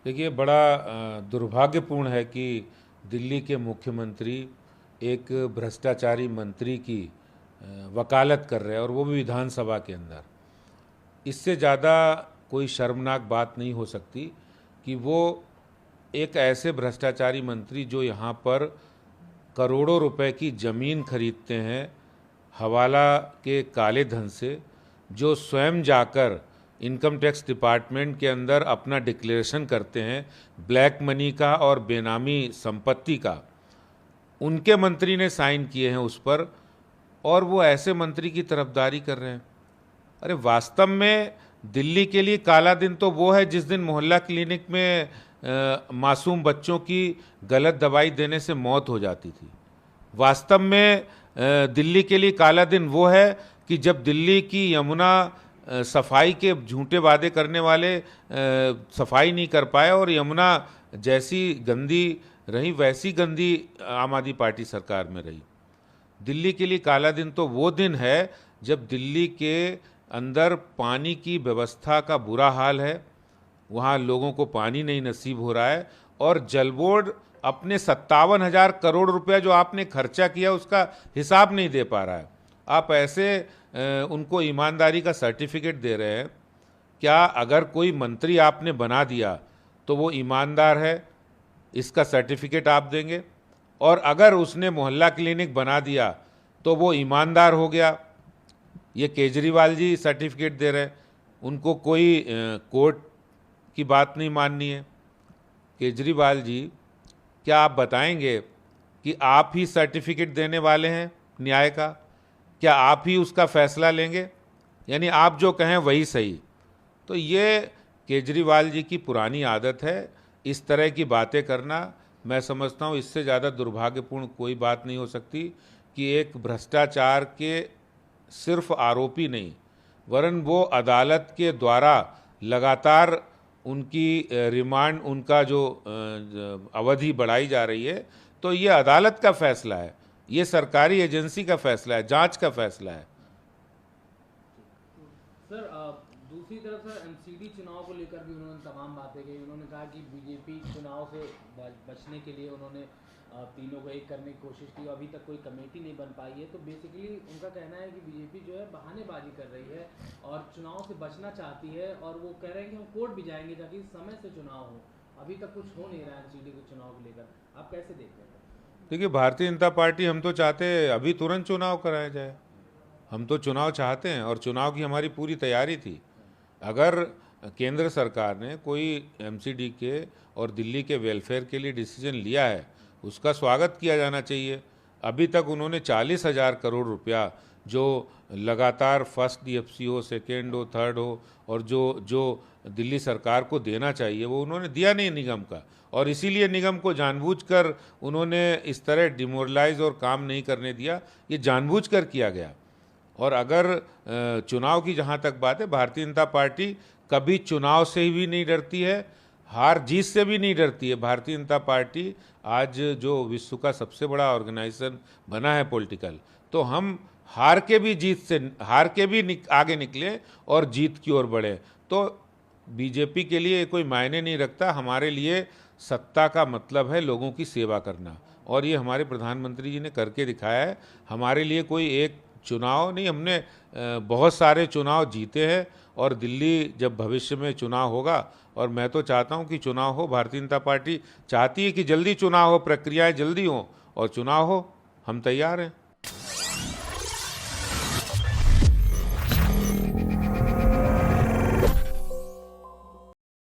देखिए, बड़ा दुर्भाग्यपूर्ण है कि दिल्ली के मुख्यमंत्री एक भ्रष्टाचारी मंत्री की वकालत कर रहे हैं, और वो भी विधानसभा के अंदर। इससे ज़्यादा कोई शर्मनाक बात नहीं हो सकती कि वो एक ऐसे भ्रष्टाचारी मंत्री जो यहाँ पर करोड़ों रुपए की ज़मीन खरीदते हैं हवाला के काले धन से, जो स्वयं जाकर इनकम टैक्स डिपार्टमेंट के अंदर अपना डिक्लेरेशन करते हैं ब्लैक मनी का और बेनामी संपत्ति का, उनके मंत्री ने साइन किए हैं उस पर, और वो ऐसे मंत्री की तरफदारी कर रहे हैं। अरे वास्तव में दिल्ली के लिए काला दिन तो वो है जिस दिन मोहल्ला क्लिनिक में मासूम बच्चों की गलत दवाई देने से मौत हो जाती थी। वास्तव में दिल्ली के लिए काला दिन वो है कि जब दिल्ली की यमुना सफाई के झूठे वादे करने वाले सफाई नहीं कर पाए, और यमुना जैसी गंदी रही वैसी गंदी आम आदमी पार्टी सरकार में रही। दिल्ली के लिए काला दिन तो वो दिन है जब दिल्ली के अंदर पानी की व्यवस्था का बुरा हाल है, वहाँ लोगों को पानी नहीं नसीब हो रहा है, और जल बोर्ड अपने 57,000 करोड़ रुपया जो आपने खर्चा किया उसका हिसाब नहीं दे पा रहा है। आप ऐसे उनको ईमानदारी का सर्टिफिकेट दे रहे हैं। क्या अगर कोई मंत्री आपने बना दिया तो वो ईमानदार है, इसका सर्टिफिकेट आप देंगे? और अगर उसने मोहल्ला क्लिनिक बना दिया तो वो ईमानदार हो गया? ये केजरीवाल जी सर्टिफिकेट दे रहे हैं, उनको कोई कोर्ट की बात नहीं माननी है। केजरीवाल जी, क्या आप बताएंगे कि आप ही सर्टिफिकेट देने वाले हैं न्याय का? क्या आप ही उसका फैसला लेंगे? यानी आप जो कहें वही सही। तो ये केजरीवाल जी की पुरानी आदत है, इस तरह की बातें करना। मैं समझता हूँ इससे ज़्यादा दुर्भाग्यपूर्ण कोई बात नहीं हो सकती कि एक भ्रष्टाचार के सिर्फ आरोपी नहीं, वरन वो अदालत के द्वारा लगातार उनकी रिमांड, उनका जो अवधि बढ़ाई जा रही है, तो ये अदालत का फैसला है, ये सरकारी एजेंसी का फैसला है, जांच का फैसला है। सर, दूसरी तरफ सर एमसीडी चुनाव को लेकर भी उन्होंने तमाम बातें कही। उन्होंने कहा कि बीजेपी चुनाव से बचने के लिए उन्होंने तीनों को एक करने की कोशिश की, अभी तक कोई कमेटी नहीं बन पाई है। तो बेसिकली उनका कहना है कि बीजेपी जो है बहानेबाजी कर रही है और चुनाव से बचना चाहती है, और वो कह रहे हैं कि हम कोर्ट भी जाएंगे ताकि समय से चुनाव हो। अभी तक कुछ हो नहीं रहा है एमसीडी के चुनाव को लेकर, आप कैसे देखते हैं? देखिए, भारतीय जनता पार्टी, हम तो चाहते हैं अभी तुरंत चुनाव कराया जाए। हम तो चुनाव चाहते हैं और चुनाव की हमारी पूरी तैयारी थी। अगर केंद्र सरकार ने कोई एमसीडी के और दिल्ली के वेलफेयर के लिए डिसीजन लिया है, उसका स्वागत किया जाना चाहिए। अभी तक उन्होंने 40,000 करोड़ रुपया, जो लगातार फर्स्ट डीएफसी हो, सेकेंड हो, थर्ड हो, और जो जो दिल्ली सरकार को देना चाहिए वो उन्होंने दिया नहीं निगम का, और इसीलिए निगम को जानबूझकर उन्होंने इस तरह डिमोरलाइज और काम नहीं करने दिया। ये जानबूझकर किया गया। और अगर चुनाव की जहाँ तक बात है, भारतीय जनता पार्टी कभी चुनाव से भी नहीं डरती है, हार जीत से भी नहीं डरती है। भारतीय जनता पार्टी आज जो विश्व का सबसे बड़ा ऑर्गेनाइजेशन बना है पॉलिटिकल, तो हम हार के भी आगे निकले और जीत की ओर बढ़े। तो बीजेपी के लिए कोई मायने नहीं रखता। हमारे लिए सत्ता का मतलब है लोगों की सेवा करना, और ये हमारे प्रधानमंत्री जी ने करके दिखाया है। हमारे लिए कोई एक चुनाव नहीं, हमने बहुत सारे चुनाव जीते हैं, और दिल्ली जब भविष्य में चुनाव होगा, और मैं तो चाहता हूं कि चुनाव हो, भारतीय जनता पार्टी चाहती है कि जल्दी चुनाव हो, प्रक्रियाएं जल्दी हों और चुनाव हो, हम तैयार हैं।